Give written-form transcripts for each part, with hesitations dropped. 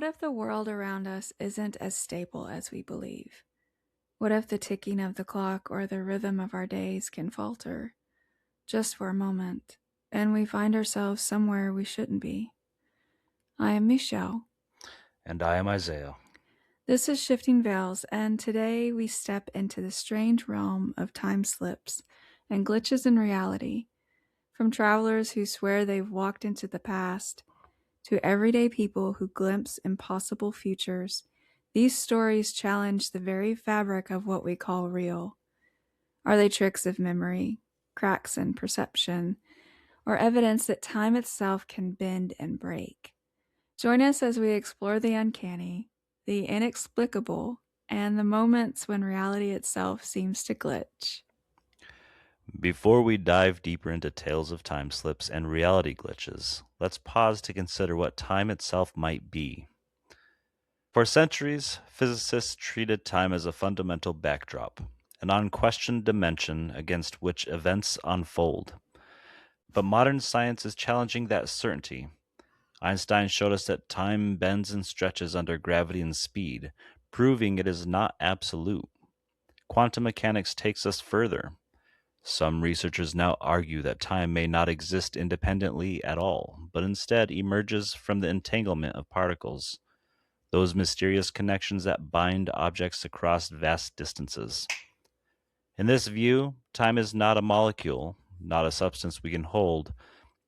What if the world around us isn't as stable as we believe? What if the ticking of the clock or the rhythm of our days can falter just for a moment and we find ourselves somewhere we shouldn't be? I am Michelle. And I am Isaiah. This is Shifting Veils, and today we step into the strange realm of time slips and glitches in reality. From travelers who swear they've walked into the past to everyday people who glimpse impossible futures, these stories challenge the very fabric of what we call real. Are they tricks of memory, cracks in perception, or evidence that time itself can bend and break? Join us as we explore the uncanny, the inexplicable, and the moments when reality itself seems to glitch. Before we dive deeper into tales of time slips and reality glitches, let's pause to consider what time itself might be. For centuries, physicists treated time as a fundamental backdrop, an unquestioned dimension against which events unfold. But modern science is challenging that certainty. Einstein showed us that time bends and stretches under gravity and speed, proving it is not absolute. Quantum mechanics takes us further. Some researchers now argue that time may not exist independently at all, but instead emerges from the entanglement of particles, those mysterious connections that bind objects across vast distances. In this view, time is not a molecule, not a substance we can hold,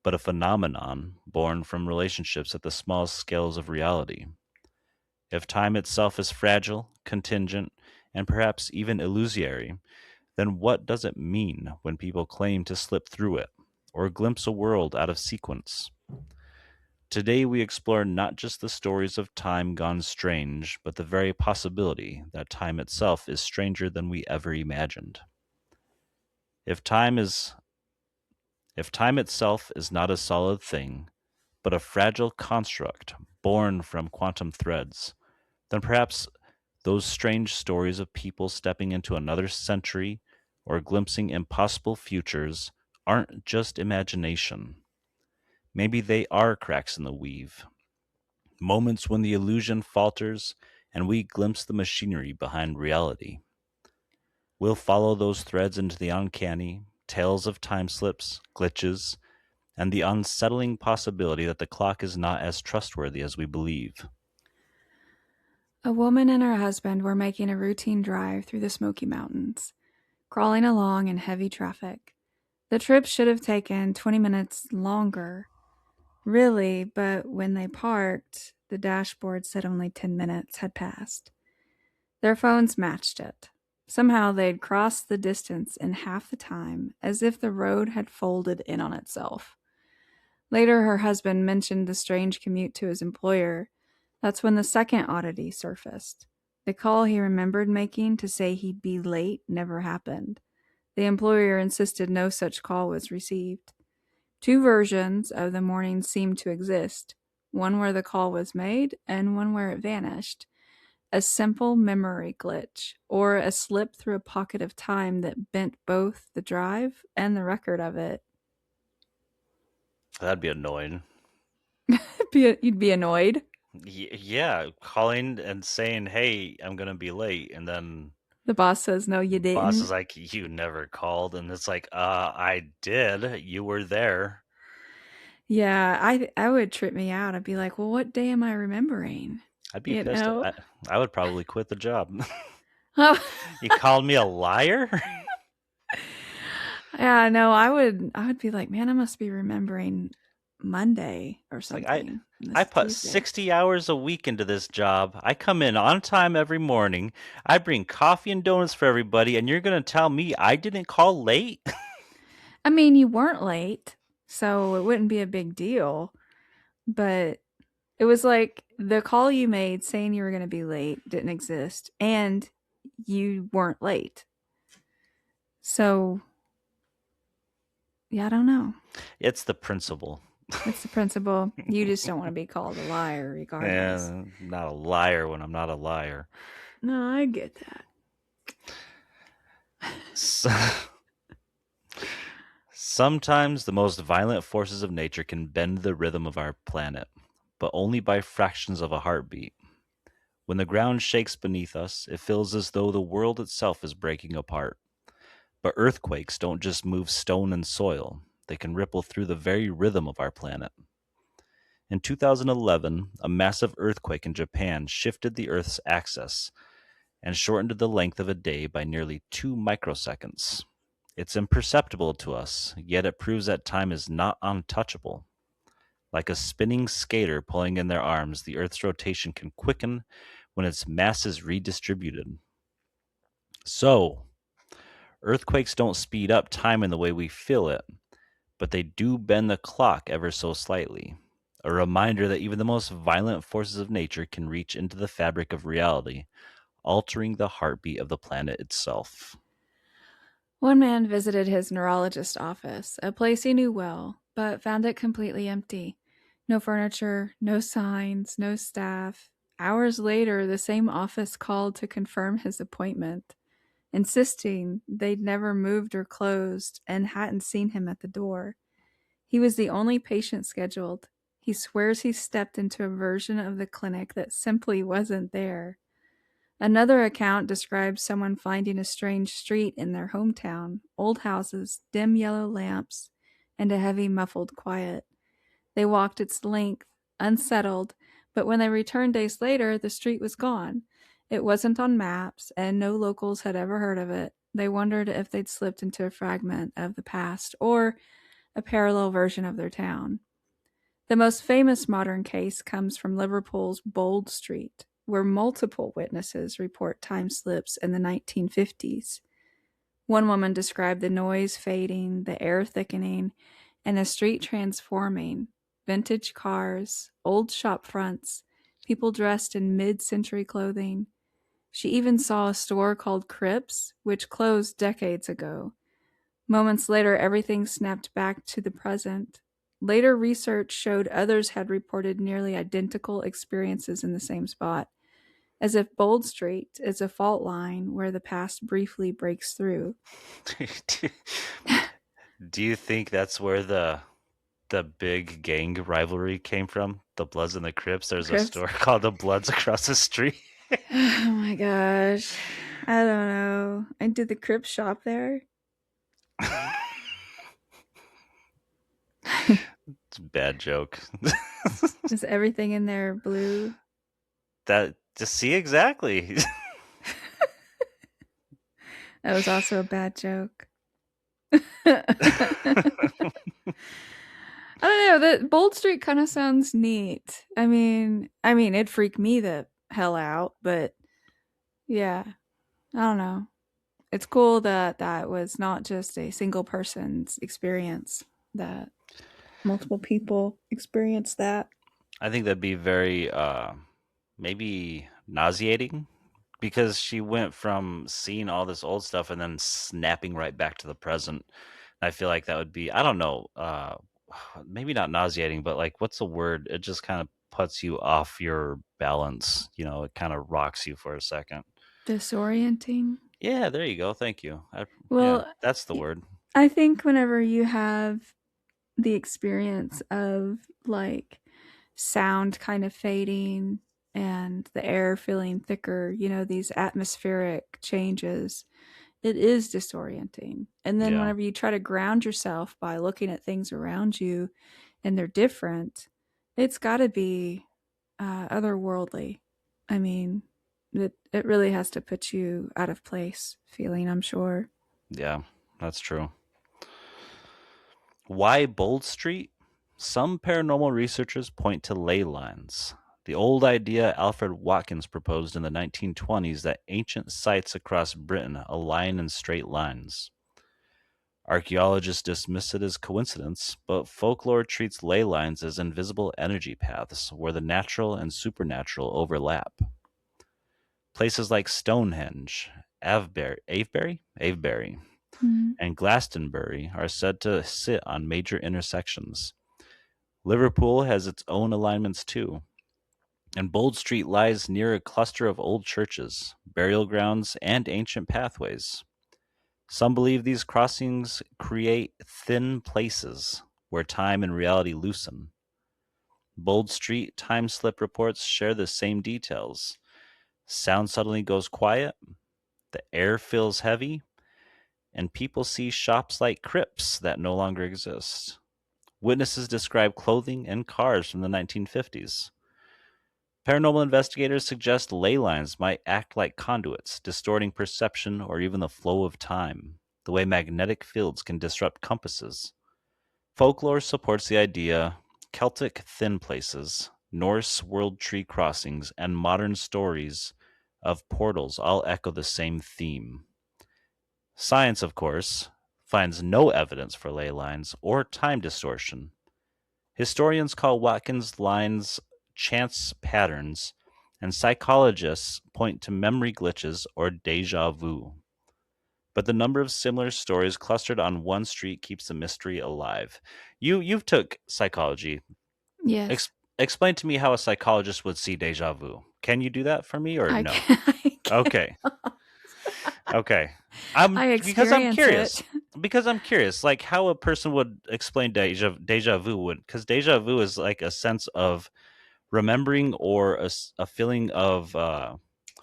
but a phenomenon born from relationships at the smallest scales of reality. If time itself is fragile, contingent, and perhaps even illusory, then what does it mean when people claim to slip through it or glimpse a world out of sequence? Today we explore not just the stories of time gone strange, but the very possibility that time itself is stranger than we ever imagined. If time is if time itself is not a solid thing, but a fragile construct born from quantum threads, then perhaps those strange stories of people stepping into another century or glimpsing impossible futures aren't just imagination. Maybe they are cracks in the weave, moments when the illusion falters and we glimpse the machinery behind reality. We'll follow those threads into the uncanny, tales of time slips, glitches, and the unsettling possibility that the clock is not as trustworthy as we believe. A woman and her husband were making a routine drive through the Smoky Mountains, crawling along in heavy traffic. The trip should have taken 20 minutes longer, really, but when they parked, the dashboard said only 10 minutes had passed. Their phones matched it. Somehow they'd crossed the distance in half the time, as if the road had folded in on itself. Later, her husband mentioned the strange commute to his employer. That's when the second oddity surfaced. The call he remembered making to say he'd be late never happened. The employer insisted no such call was received. Two versions of the morning seemed to exist, one where the call was made and one where it vanished. A simple memory glitch, or a slip through a pocket of time that bent both the drive and the record of it. That'd be annoying. You'd be annoyed. Yeah, calling and saying, "Hey, I'm gonna be late," and then The boss says, no, you boss is didn't. like, "You never called," and it's like, I did. You were there." Yeah, I would trip me out. I'd be like, well, what day am I remembering? I'd be You pissed. know? I would probably quit the job. Oh, You called me a liar? yeah, no, I would be like, man, I must be remembering Monday or It's like something. And I this is put Tuesday. 60 hours a week into this job. I come in on time every morning. I bring coffee and donuts for everybody, and you're gonna tell me I didn't call late? I mean, you weren't late, so it wouldn't be a big deal. But it was like the call you made saying you were going to be late didn't exist, and you weren't late. So, yeah, I don't know. It's the principle. It's the principle. You just don't want to be called a liar, regardless. Not a liar when I'm not a liar. No, I get that. So, sometimes the most violent forces of nature can bend the rhythm of our planet. but only by fractions of a heartbeat. When the ground shakes beneath us, it feels as though the world itself is breaking apart. But earthquakes don't just move stone and soil, they can ripple through the very rhythm of our planet. In 2011, a massive earthquake in Japan shifted the Earth's axis and shortened the length of a day by nearly 2 microseconds. It's imperceptible to us, yet it proves that time is not untouchable. Like a spinning skater pulling in their arms, the Earth's rotation can quicken when its mass is redistributed. So, earthquakes don't speed up time in the way we feel it, but they do bend the clock ever so slightly. A reminder that even the most violent forces of nature can reach into the fabric of reality, altering the heartbeat of the planet itself. One man visited his neurologist's office, a place he knew well, but found it completely empty. No furniture, no signs, no staff. Hours later, the same office called to confirm his appointment, insisting they'd never moved or closed and hadn't seen him at the door. He was the only patient scheduled. He swears he stepped into a version of the clinic that simply wasn't there. Another account describes someone finding a strange street in their hometown, old houses, dim yellow lamps, and a heavy, muffled quiet. They walked its length, unsettled, but when they returned days later, the street was gone. It wasn't on maps, and no locals had ever heard of it. They wondered if they'd slipped into a fragment of the past or a parallel version of their town. The most famous modern case comes from Liverpool's Bold Street, where multiple witnesses report time slips in the 1950s. One woman described the noise fading, the air thickening, and the street transforming. Vintage cars, old shop fronts, people dressed in mid century clothing. She even saw a store called Cripps, which closed decades ago. Moments later, everything snapped back to the present. Later research showed others had reported nearly identical experiences in the same spot, as if Bold Street is a fault line where the past briefly breaks through. Do you think that's where the big gang rivalry came from? The Bloods and the Crips. There's a Crips? store called the Bloods across the street. Oh my gosh. I don't know. I did the Crips shop there. It's a bad joke. Is everything in there blue? That just see exactly. That was also a bad joke. I don't know. The Bold Street kind of sounds neat. I mean, it freaked me the hell out, but yeah, I don't know. It's cool that that was not just a single person's experience. That multiple people experienced that. I think that'd be very maybe nauseating because she went from seeing all this old stuff and then snapping right back to the present. I feel like that would be, I don't know, maybe not nauseating, but like what's the word? It just kind of puts you off your balance. It kind of rocks you for a second. Disorienting. Yeah, there you go. Thank you. Yeah, Well, that's the word. I think whenever you have the experience of like sound kind of fading and the air feeling thicker, these atmospheric changes, it is disorienting. And then Yeah. whenever you try to ground yourself by looking at things around you and they're different, it's got to be otherworldly. I mean, it really has to put you out of place feeling, I'm sure. Yeah, that's true. Why Bold Street? Some paranormal researchers point to ley lines. The old idea Alfred Watkins proposed in the 1920s that ancient sites across Britain align in straight lines. Archaeologists dismiss it as coincidence, but folklore treats ley lines as invisible energy paths where the natural and supernatural overlap. Places like Stonehenge, Avebury, Mm. and Glastonbury are said to sit on major intersections. Liverpool has its own alignments too, and Bold Street lies near a cluster of old churches, burial grounds, and ancient pathways. Some believe these crossings create thin places where time and reality loosen. Bold Street time slip reports share the same details. Sound suddenly goes quiet, the air feels heavy, and people see shops like crypts that no longer exist. Witnesses describe clothing and cars from the 1950s. Paranormal investigators suggest ley lines might act like conduits, distorting perception or even the flow of time, the way magnetic fields can disrupt compasses. Folklore supports the idea Celtic thin places, Norse world tree crossings, and modern stories of portals all echo the same theme. Science, of course, finds no evidence for ley lines or time distortion. Historians call Watkins' lines chance patterns, and psychologists point to memory glitches or deja vu. But the number of similar stories clustered on one street keeps the mystery alive. You've took psychology. Yes, Explain to me how a psychologist would see deja vu. Can you do that for me or I no? can. I Okay. can. Okay. I'm I because I'm experience curious. it. Because I'm curious, like how a person would explain deja vu would because deja vu is like a sense of remembering or a feeling of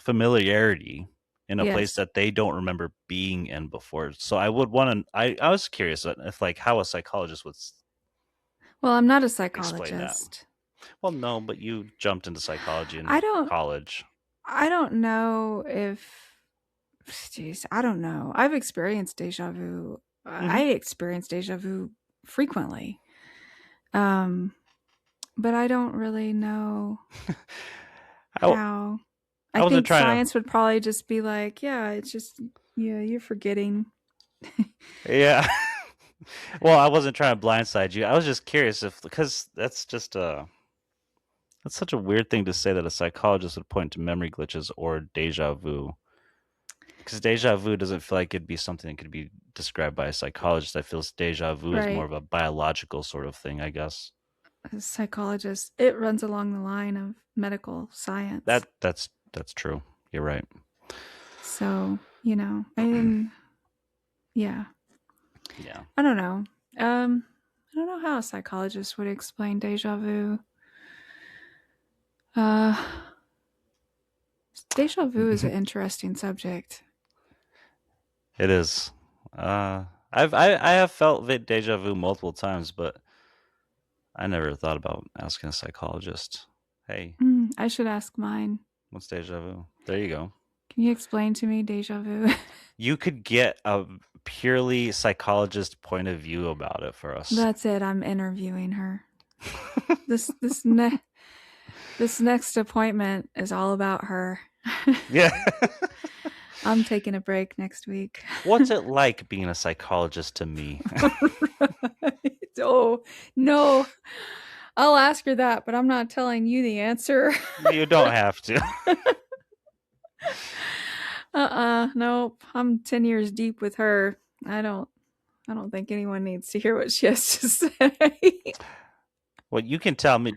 familiarity in a place Yes. that they don't remember being in before. So I would want to. I was curious if like how a psychologist would Well, I'm not a explain that. psychologist. Well, no, but you jumped into psychology I in don't. college. I don't know if. Jeez, I don't know. I've experienced deja vu. Hmm. I experience deja vu frequently. Um, but I don't really know I, how. I I wasn't think trying to. science would probably just be like, yeah, it's just, yeah, you're forgetting. Yeah. Well, I wasn't trying to blindside you. I was just curious if because that's such a weird thing to say that a psychologist would point to memory glitches or deja vu. Because deja vu doesn't feel like it'd be something that could be described by a psychologist. I feel deja vu is more Right. of a biological sort of thing, I guess. A psychologist, it runs along the line of medical science. That's true. You're right. So, and yeah, Yeah. I don't know. Um, I don't know how a psychologist would explain deja vu. Uh, Deja vu is an interesting subject. It is. I have felt deja vu multiple times, but I never thought about asking a psychologist. Hey, I should ask mine. what's deja vu? There you go. Can you explain to me deja vu? You could get a purely psychologist point of view about it for us. That's it. I'm interviewing her. This this ne- this next appointment is all about her. Yeah. I'm taking a break next week. What's it like being a psychologist to me? Oh, no. I'll ask her that, but I'm not telling you the answer. You don't have to. Nope. I'm 10 years deep with her. I don't think anyone needs to hear what she has to say. Well, you can tell me.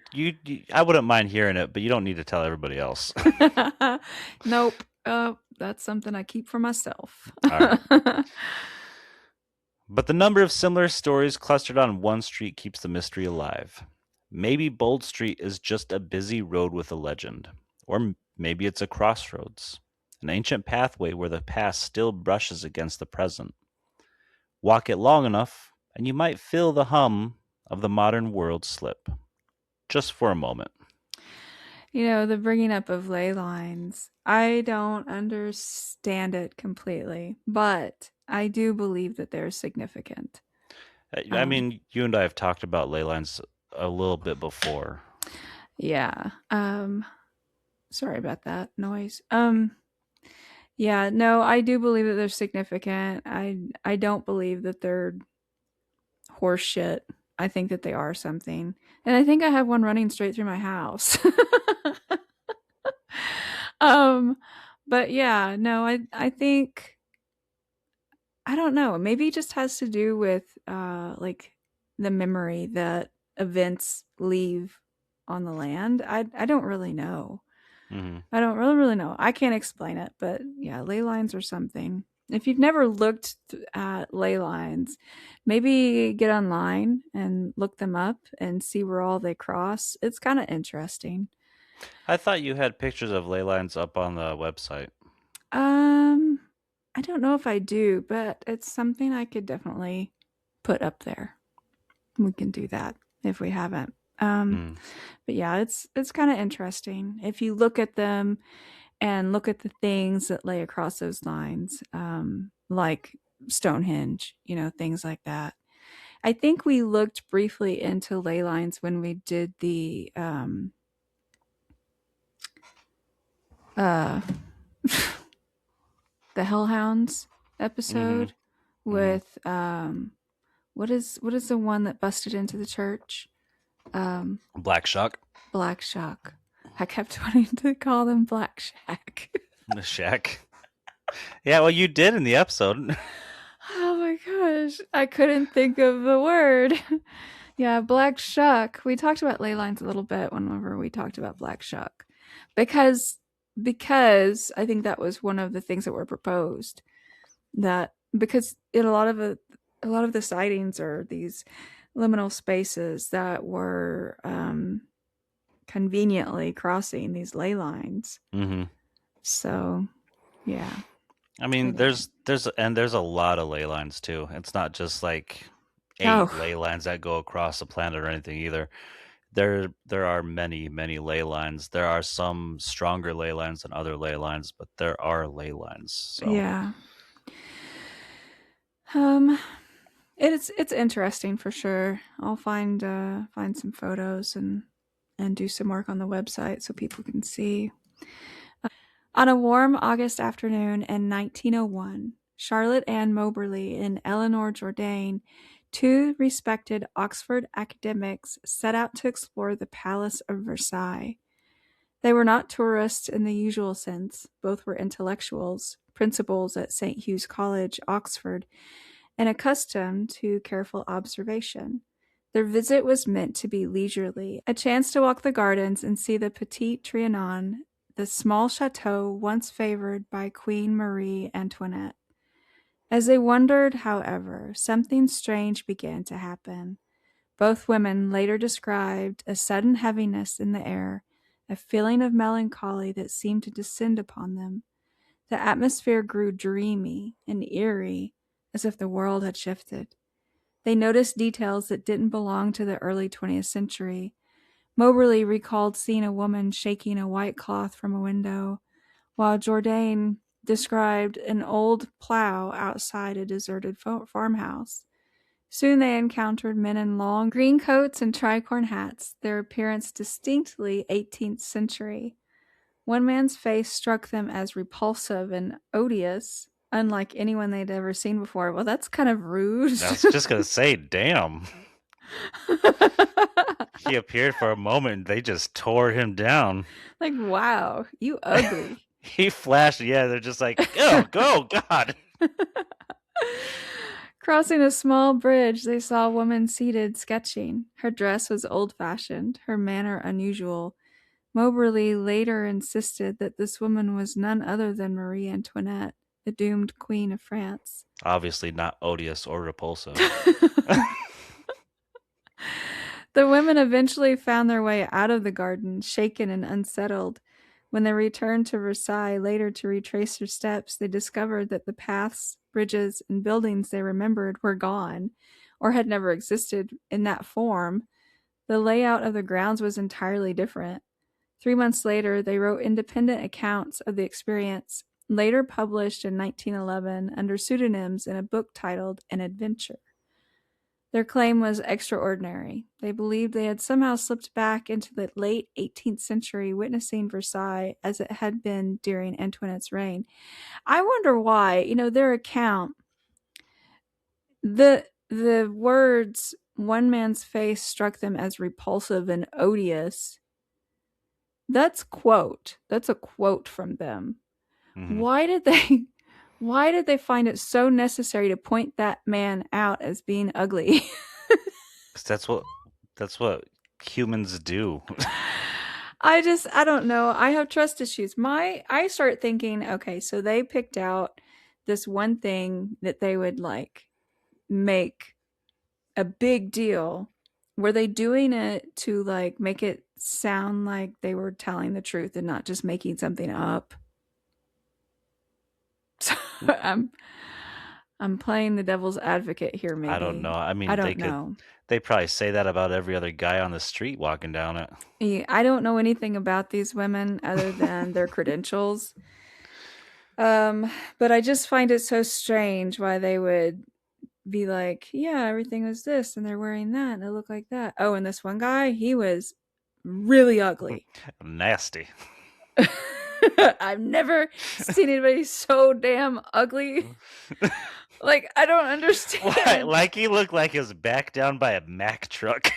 I wouldn't mind hearing it, but you don't need to tell everybody else. Nope. That's something I keep for myself. All right. But the number of similar stories clustered on one street keeps the mystery alive. Maybe Bold Street is just a busy road with a legend. Or maybe it's a crossroads, an ancient pathway where the past still brushes against the present. Walk it long enough, and you might feel the hum of the modern world slip, just for a moment. The bringing up of ley lines, I don't understand it completely, but I do believe that they're significant. I Um, mean, you and I have talked about ley lines a little bit before. yeah. Sorry about that noise. Yeah, no, I do believe that they're significant. I don't believe that they're horse shit. I think that they are something. And I think I have one running straight through my house. um but yeah, no, I think I don't know. Maybe it just has to do with like the memory that events leave on the land. I don't really know. Hmm. I don't really know. I can't explain it, but yeah, ley lines or something. If you've never looked at ley lines, maybe get online and look them up and see where all they cross. It's kind of interesting. I thought you had pictures of ley lines up on the website. Um, I don't know if I do, but it's something I could definitely put up there. We can do that if we haven't. Um, Mm. but yeah, it's kind of interesting if you look at them and look at the things that lay across those lines, like Stonehenge, things like that. I think we looked briefly into ley lines when we did uh, the Hellhounds Mhm. episode Mhm. with what is the one that busted into the church? Um, Black Shuck. Black Shock. I kept wanting to call them Black Shack. The shack. Yeah, well, you did in the episode. Oh my gosh, I couldn't think of the word. Yeah, Black Shuck. We talked about ley lines a little bit whenever we talked about Black Shuck, because because I think that was one of the things that were proposed. That because in a lot of the sightings are these liminal spaces that were conveniently crossing these ley lines. Mhm. So yeah, I I mean, think. there's a lot of ley lines too. It's not just like eight Oh ley lines that go across the planet or anything either. There are many ley lines. There are some stronger ley lines than other ley lines, but there are ley lines. So yeah. Um, it's interesting for sure. I'll find some photos and do some work on the website so people can see. On a warm August afternoon in 1901, Charlotte Ann Moberly and Eleanor Jourdain, two respected Oxford academics, set out to explore the Palace of Versailles. They were not tourists in the usual sense. Both were intellectuals, principals at St. Hugh's College, Oxford, and accustomed to careful observation. Their visit was meant to be leisurely, a chance to walk the gardens and see the Petit Trianon, the small chateau once favored by Queen Marie Antoinette. As they wandered, however, something strange began to happen. Both women later described a sudden heaviness in the air, a feeling of melancholy that seemed to descend upon them. The atmosphere grew dreamy and eerie, as if the world had shifted. They noticed details that didn't belong to the early 20th century. Moberly recalled seeing a woman shaking a white cloth from a window, while Jourdain described an old plow outside a deserted farmhouse. Soon they encountered men in long green coats and tricorn hats, their appearance distinctly 18th century. One man's face struck them as repulsive and odious, unlike anyone they'd ever seen before. Well, that's kind of rude. I was just gonna say, damn. He appeared for a moment and they just tore him down. Like, wow, you ugly. He flashed, yeah, they're just like, oh, go, God. Crossing a small bridge, they saw a woman seated sketching. Her dress was old fashioned, her manner unusual. Moberly later insisted that this woman was none other than Marie Antoinette, the doomed Queen of France. Obviously not odious or repulsive. The women eventually found their way out of the garden, shaken and unsettled. When they returned to Versailles later to retrace their steps, they discovered that the paths, bridges, and buildings they remembered were gone or had never existed in that form. The layout of the grounds was entirely different. 3 months later, they wrote independent accounts of the experience, later published in 1911 under pseudonyms in a book titled An Adventure. Their claim was extraordinary. They believed they had somehow slipped back into the late 18th century, witnessing Versailles as it had been during Antoinette's reign. I wonder why, their account, the words one man's face struck them as repulsive and odious. That's a quote from them. Hmm. Why did they why did they find it so necessary to point that man out as being ugly? 'Cause that's what humans do. I don't know. I have trust issues. I start thinking, okay, so they picked out this one thing that they would like make a big deal. Were they doing it to like make it sound like they were telling the truth and not just making something up? So I'm playing the devil's advocate here I don't know. maybe. I I mean, don't know. they probably say that about every other guy on the street walking down it. Yeah, I don't know anything about these women other than their credentials. Um, but I just find it so strange why they would be like, yeah, everything was this and they're wearing that and it looked like that. Oh, and this one guy, he was really ugly. Nasty. I've never seen anybody so damn ugly. Like, I don't Why? understand. Like he looked like he was backed down by a Mack truck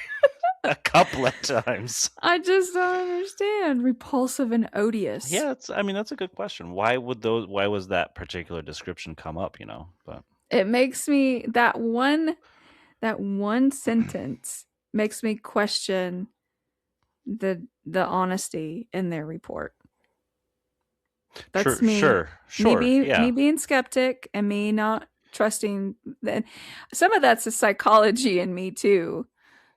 a couple of times. I just don't understand. Repulsive and odious. Yeah, I mean, that's a good question. Why would those? Why was that particular description come up? But It makes me that one sentence makes me question the honesty in their report. That's sure, me sure, me sure. being me Yeah. being skeptic and me not trusting. And some of that's the psychology in me too.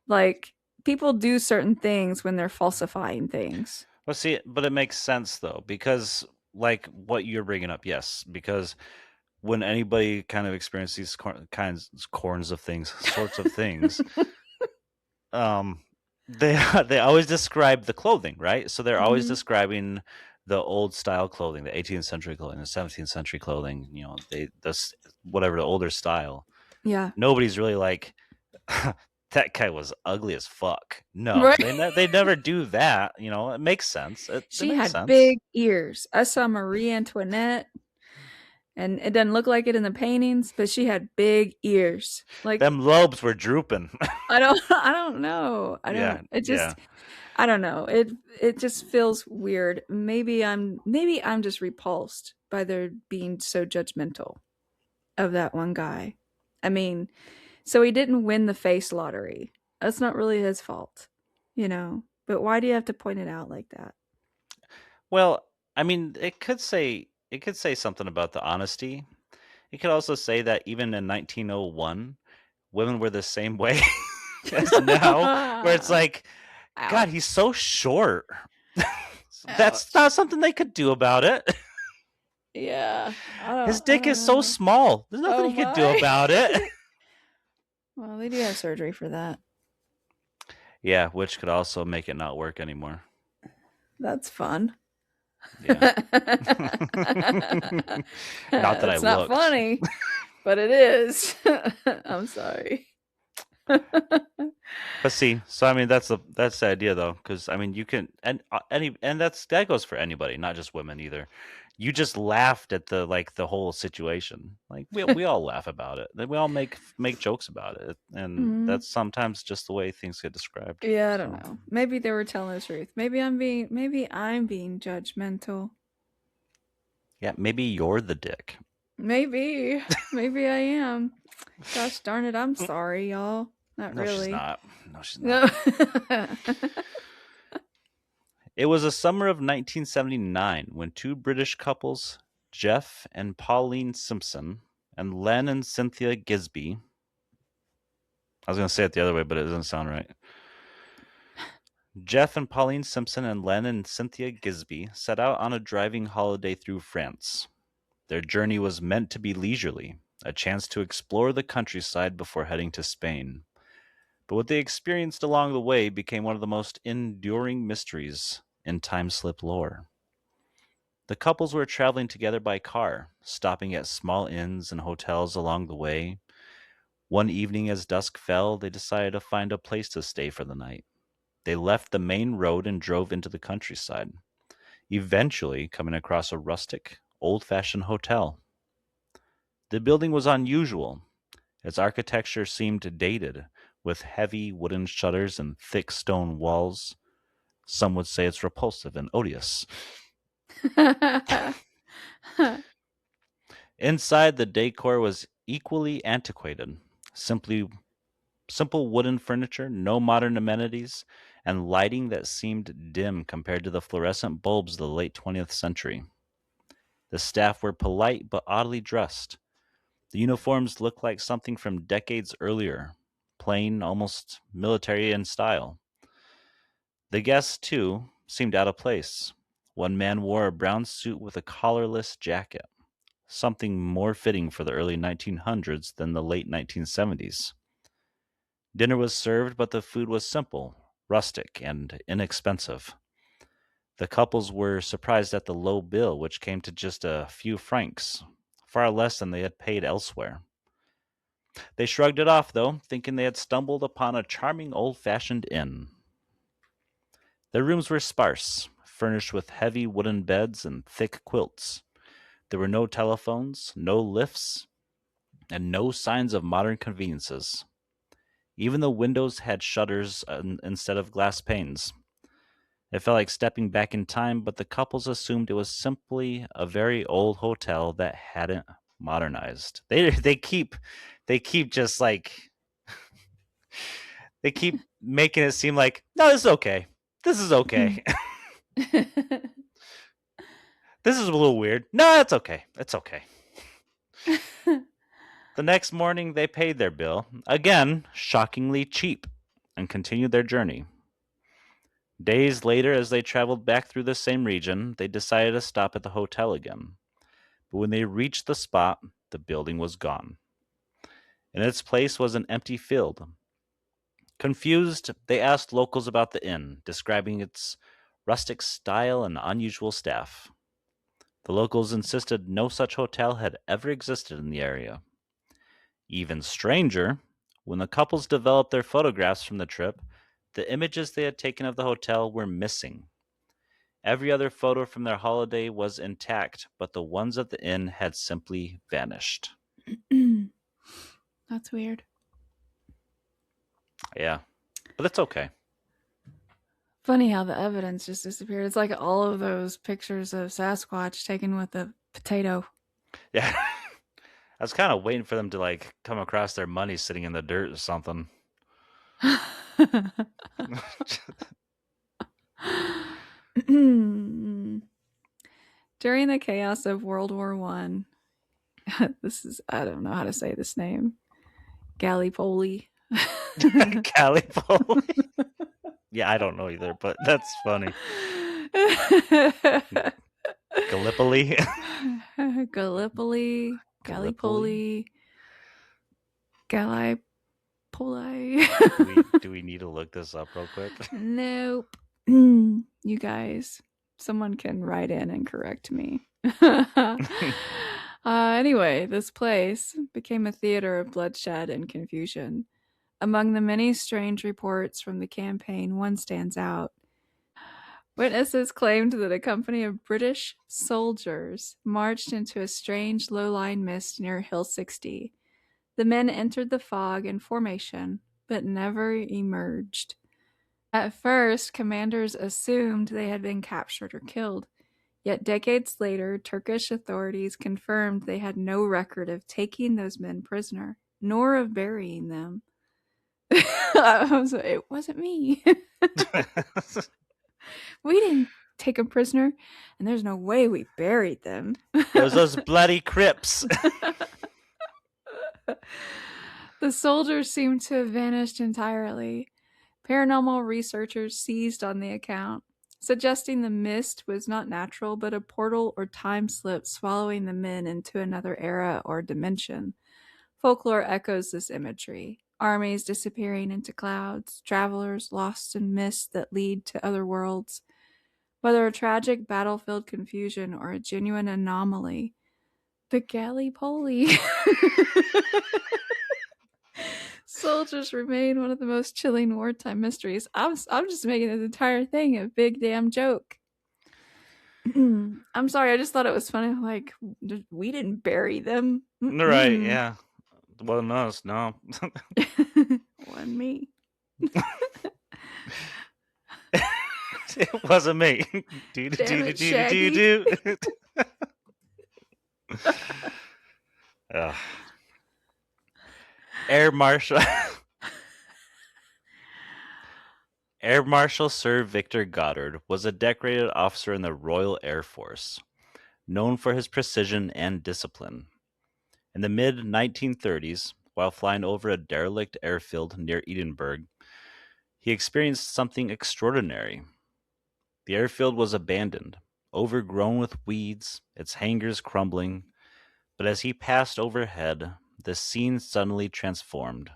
Like, people do certain things when they're falsifying things. Well, see, but it makes sense though because like what you're bringing up, yes, because when anybody kind of experiences these corns of things, sorts of things, um, they they always describe the clothing, right? So they're always Mhm. describing the old style clothing, the 18th century clothing, the 17th century clothing. They this whatever the older style. Yeah. Nobody's really like that guy was ugly as fuck. No, Right. they never do that. It makes sense. It She makes had sense. big ears. I saw Marie Antoinette, and it doesn't look like it in the paintings, but she had big ears. Like, Them lobes were drooping. I don't I don't know. I Yeah, don't it yeah. just I don't know. It just feels weird. Maybe I'm just repulsed by their being so judgmental of that one guy. I mean, so he didn't win the face lottery. That's not really his fault, you know. But why do you have to point it out like that? Well, I mean, it could say something about the honesty. It could also say that even in 1901, women were the same way as now, where it's like, God, Ouch. he's so short. That's Ouch. not something they could do about it. Yeah. His I dick don't is so know. small. There's nothing Oh he could do my. about it. Well, they do have surgery for that. Yeah, which could also make it not work anymore. That's fun. Yeah. Not that I It's not looked. funny, but it is. I'm sorry. But see, so I mean that's the idea though, because I mean you can and that goes for anybody, not just women either. You just laughed at the whole situation. Like we all laugh about it. We all make jokes about it, and Mhm. that's sometimes just the way things get described. Yeah, I don't So know. Maybe they were telling the truth. Maybe I'm being judgmental. yeah, maybe you're the dick. Maybe I am. Gosh darn it, I'm sorry, y'all. Not No, she's really. not. No, she's not. No. It was the summer of 1979 when two British couples, Jeff and Pauline Simpson, and Len and Cynthia Gisby. I was going to say it the other way, but it doesn't sound right. Jeff and Pauline Simpson and Len and Cynthia Gisby set out on a driving holiday through France. Their journey was meant to be leisurely, a chance to explore the countryside before heading to Spain. But what they experienced along the way became one of the most enduring mysteries in time slip lore. The couples were traveling together by car, stopping at small inns and hotels along the way. One evening, as dusk fell, they decided to find a place to stay for the night. They left the main road and drove into the countryside, eventually coming across a rustic, old fashioned hotel. The building was unusual. Its architecture seemed dated, with heavy wooden shutters and thick stone walls. Some would say it's repulsive and odious. Inside, the decor was equally antiquated. Simply Simple wooden furniture, no modern amenities, and lighting that seemed dim compared to the fluorescent bulbs of the late 20th century. The staff were polite but oddly dressed. The uniforms looked like something from decades earlier, plain, almost military in style. The guests, too, seemed out of place. One man wore a brown suit with a collarless jacket, something more fitting for the early 1900s than the late 1970s. Dinner was served, but the food was simple, rustic, and inexpensive. The couples were surprised at the low bill, which came to just a few francs, far less than they had paid elsewhere. They shrugged it off, though, thinking they had stumbled upon a charming old fashioned inn. Their rooms were sparse, furnished with heavy wooden beds and thick quilts. There were no telephones, no lifts, and no signs of modern conveniences. Even the windows had shutters instead of glass panes. It felt like stepping back in time, but the couples assumed it was simply a very old hotel that hadn't modernized. They keep just like they keep making it seem like, no, this is okay. This is okay. This is a little weird. No, it's okay. It's okay. The next morning, they paid their bill, again, shockingly cheap, and continued their journey. Days later, as they traveled back through the same region, they decided to stop at the hotel again. But when they reached the spot, the building was gone. In its place was an empty field. Confused, they asked locals about the inn, describing its rustic style and unusual staff. The locals insisted no such hotel had ever existed in the area. Even stranger, when the couples developed their photographs from the trip, the images they had taken of the hotel were missing. Every other photo from their holiday was intact, but the ones of the inn had simply vanished. That's weird. Yeah, but it's okay. Funny how the evidence just disappeared. It's like all of those pictures of Sasquatch taken with a potato. Yeah. I was kind of waiting for them to like come across their money sitting in the dirt or something. During the chaos of World War One, this is I don't know how to say this name. Gallipoli. Gallipoli. Yeah, I don't know either, but that's funny. Gallipoli. Gallipoli. Gallipoli. Gallipoli. Do we need to look this up real quick? Nope. You guys, someone can write in and correct me. Anyway, this place became a theater of bloodshed and confusion. Among the many strange reports from the campaign, one stands out. Witnesses claimed that a company of British soldiers marched into a strange low-lying mist near Hill 60. The men entered the fog in formation, but never emerged. At first, commanders assumed they had been captured or killed. Yet decades later, Turkish authorities confirmed they had no record of taking those men prisoner, nor of burying them. It wasn't me. We didn't take them prisoner, and there's no way we buried them. It was those bloody Crips. The soldiers seemed to have vanished entirely. Paranormal researchers seized on the account, suggesting the mist was not natural but a portal or time slip swallowing the men into another era or dimension. Folklore echoes this imagery. Armies disappearing into clouds, travelers lost in mists that lead to other worlds. Whether a tragic battlefield confusion or a genuine anomaly, the Gallipoli soldiers remain one of the most chilling wartime mysteries. I'm just making this entire thing a big damn joke. I'm sorry, I just thought it was funny. Like, we didn't bury them. Right, yeah. Wasn't us, no. Wasn't me. It wasn't me. Damn it, Shaggy. Air Marshal Sir Victor Goddard was a decorated officer in the Royal Air Force. known for his precision and discipline. In the mid 1930s, while flying over a derelict airfield near Edinburgh, he experienced something extraordinary. The airfield was abandoned, overgrown with weeds, its hangars crumbling, but as he passed overhead, the scene suddenly transformed.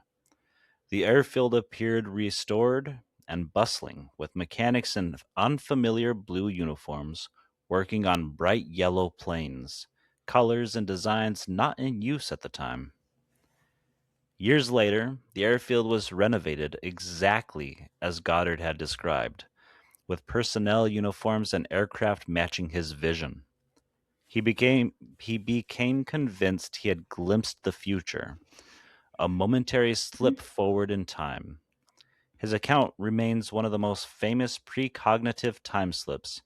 The airfield appeared restored and bustling, with mechanics in unfamiliar blue uniforms working on bright yellow planes, colors and designs not in use at the time. Years later, the airfield was renovated exactly as Goddard had described, with personnel uniforms and aircraft matching his vision. He became convinced he had glimpsed the future, a momentary slip forward in time. His account remains one of the most famous precognitive time slips,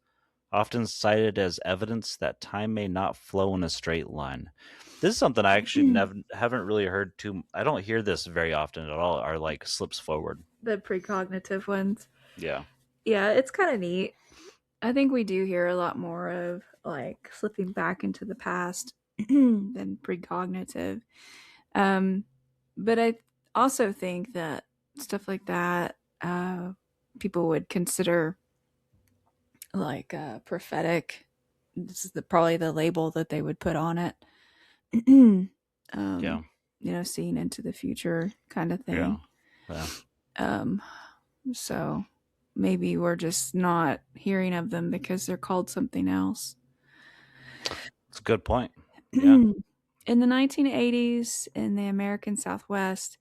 often cited as evidence that time may not flow in a straight line. This is something I actually never haven't really heard too. I don't hear this very often at all. Are like slips forward. The precognitive ones. Yeah, Yeah, it's kind of neat. I think we do hear a lot more of like slipping back into the past than precognitive. Um, but I also think that stuff like that, people would consider like prophetic. This is probably the label that they would put on it. yeah, Seeing into the future kind of yeah, thing. yeah. Um, so maybe we're just not hearing of them because they're called something else. It's a good point. Yeah, In the 1980s, in the American Southwest,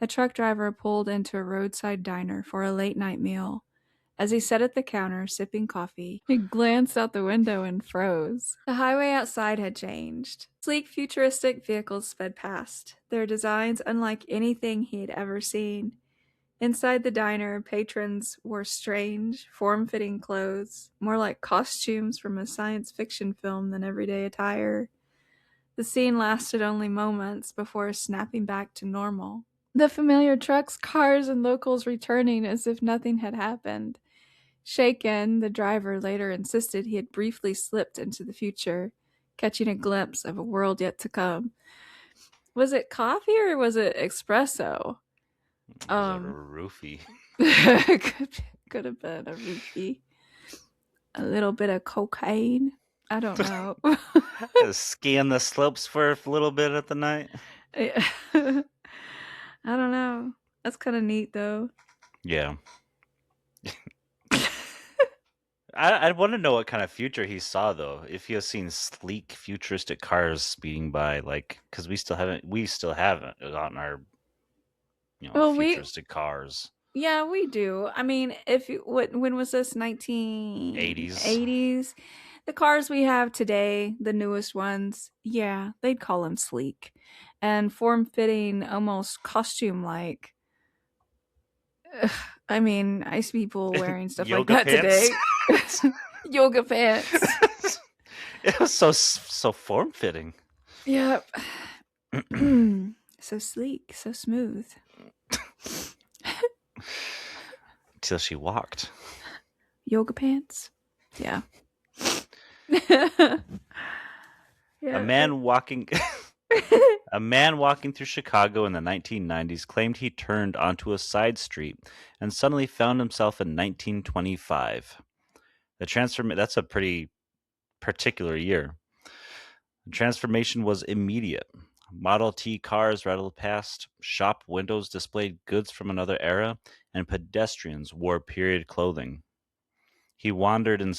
a truck driver pulled into a roadside diner for a late night meal. As he sat at the counter sipping coffee, he glanced out the window and froze. The highway outside had changed. Sleek, futuristic vehicles sped past, their designs unlike anything he had ever seen. Inside the diner, patrons wore strange, form fitting clothes, more like costumes from a science fiction film than everyday attire. The scene lasted only moments before snapping back to normal. The familiar trucks, cars, and locals returning as if nothing had happened. Shaken, the driver later insisted he had briefly slipped into the future, catching a glimpse of a world yet to come. Was it coffee or was it espresso? it was a Um, roofie. could have been a roofie. A little bit of cocaine. I don't know. Skiing the slopes for a little bit at the night. I don't know. That's kind of neat, though. Yeah. I want to know what kind of future he saw though. If he has seen sleek, futuristic cars speeding by, like, because we still haven't gotten our Well, futuristic cars. yeah, we do. I mean, if you, when was this? 80s. 1980s. The cars we have today, the newest ones, yeah, they'd call them sleek and form fitting, almost costume like. I mean, I see people wearing stuff like Yoga that pants. today. Yoga pants. It was so form fitting. Yep. So sleek, so smooth. Till she walked. Yoga pants. Yeah. Yeah. A man walking A man walking through Chicago in the 1990s claimed he turned onto a side street and suddenly found himself in 1925. That's a pretty particular year. The transformation was immediate. Model T cars rattled past, shop windows displayed goods from another era, and pedestrians wore period clothing. He wandered in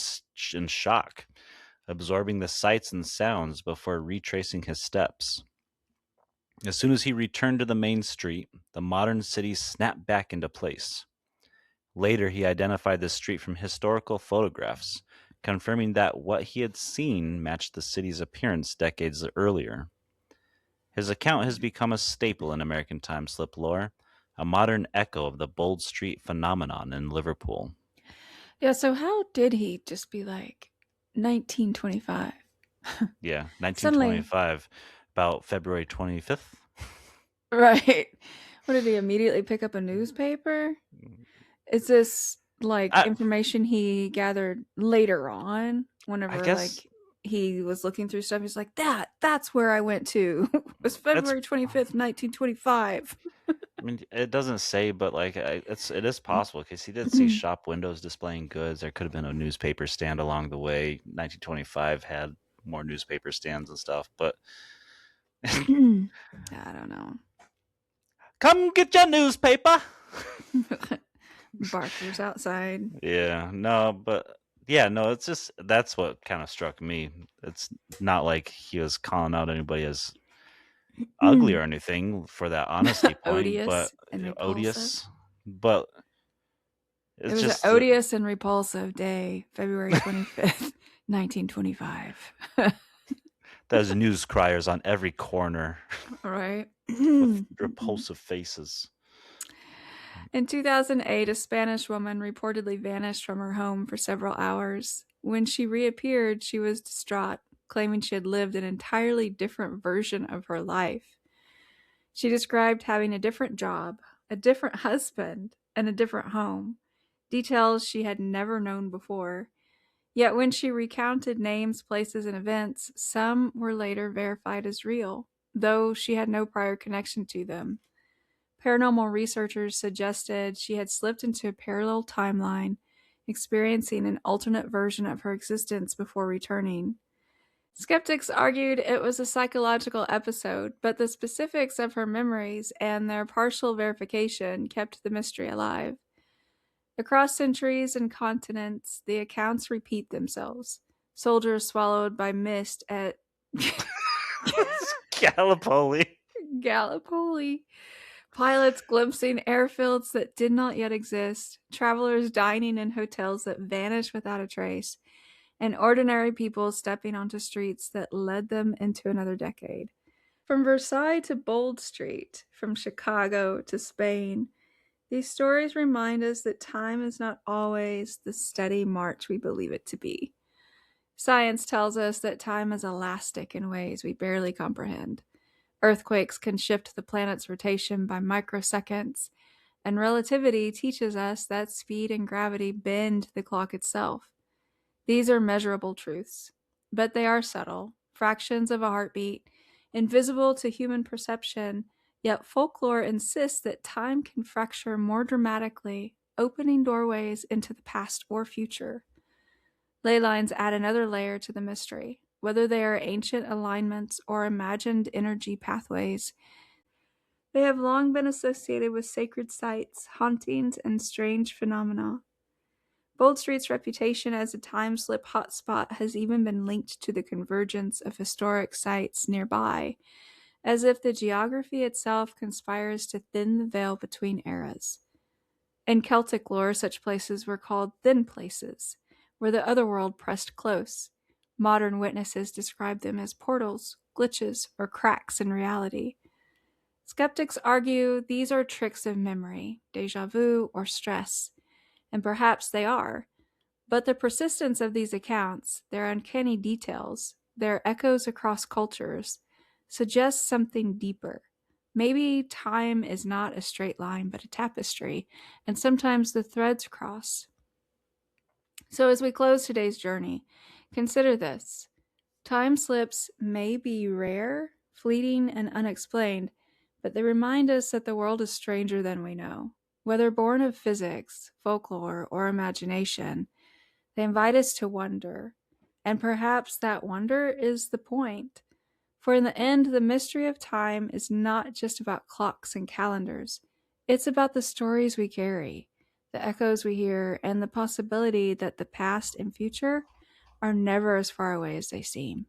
shock, absorbing the sights and sounds before retracing his steps. As soon as he returned to the main street, the modern city snapped back into place. Later, he identified the street from historical photographs, confirming that what he had seen matched the city's appearance decades earlier. His account has become a staple in American time slip lore, a modern echo of the Bold Street phenomenon in Liverpool. Yeah, so how did he just be like 1925? Yeah, Suddenly, 1925, about February 25th. right. What did he immediately pick up a newspaper? Is this like I, information he gathered later on I whenever guess like he was looking through stuff. He's like, that's where I went to. It was That's February 25th, 1925. I mean, it doesn't say, but like it is possible because he did see shop windows displaying goods. There could have been a newspaper stand along the way. 1925 had more newspaper stands and stuff, but I don't know. come get your newspaper. Barkers outside. Yeah, no, but yeah, no, it's just that's what kind of struck me. It's not like he was calling out anybody as ugly or anything for that honesty point, but Odious and repulsive. odious. But It it's was an just odious and repulsive day, February 25th, 1925. there's news criers on every corner All right. with In repulsive faces. 2008, a Spanish woman reportedly vanished from her home for several hours. When she reappeared, she was distraught, claiming she had lived an entirely different version of her life. She described having a different job, a different husband, and a different home, details she had never known before. Yet when she recounted names, places, and events, some were later verified as real, though she had no prior connection to them. Paranormal researchers suggested she had slipped into a parallel timeline, experiencing an alternate version of her existence before returning. Skeptics argued it was a psychological episode, but the specifics of her memories and their partial verification kept the mystery alive. Across centuries and continents, the accounts repeat themselves. Soldiers swallowed by mist at Gallipoli. Gallipoli, pilots glimpsing airfields that did not yet exist, travelers dining in hotels that vanished without a trace, and ordinary people stepping onto streets that led them into another decade. From Versailles to Bold Street, from Chicago to Spain, these stories remind us that time is not always the steady march we believe it to be. Science tells us that time is elastic in ways we barely comprehend. Earthquakes can shift the planet's rotation by microseconds, and relativity teaches us that speed and gravity bend the clock itself. These are measurable truths, but they are subtle, fractions of a heartbeat, invisible to human perception, yet folklore insists that time can fracture more dramatically, opening doorways into the past or future. Ley lines add another layer to the mystery. Whether they are ancient alignments or imagined energy pathways, they have long been associated with sacred sites, hauntings, and strange phenomena. Bold Street's reputation as a time slip hotspot has even been linked to the convergence of historic sites nearby, as if the geography itself conspires to thin the veil between eras. In Celtic lore, such places were called thin places, where the otherworld pressed close. Modern witnesses describe them as portals, glitches, or cracks in reality. Skeptics argue these are tricks of memory, deja vu, or stress, and perhaps they are. But the persistence of these accounts, their uncanny details, their echoes across cultures, suggests something deeper. Maybe time is not a straight line, but a tapestry, and sometimes the threads cross. So, as we close today's journey, consider this: time slips may be rare, fleeting, and unexplained, but they remind us that the world is stranger than we know. Whether born of physics, folklore, or imagination, they invite us to wonder. And perhaps that wonder is the point. For in the end, the mystery of time is not just about clocks and calendars. It's about the stories we carry, the echoes we hear, and the possibility that the past and future are never as far away as they seem.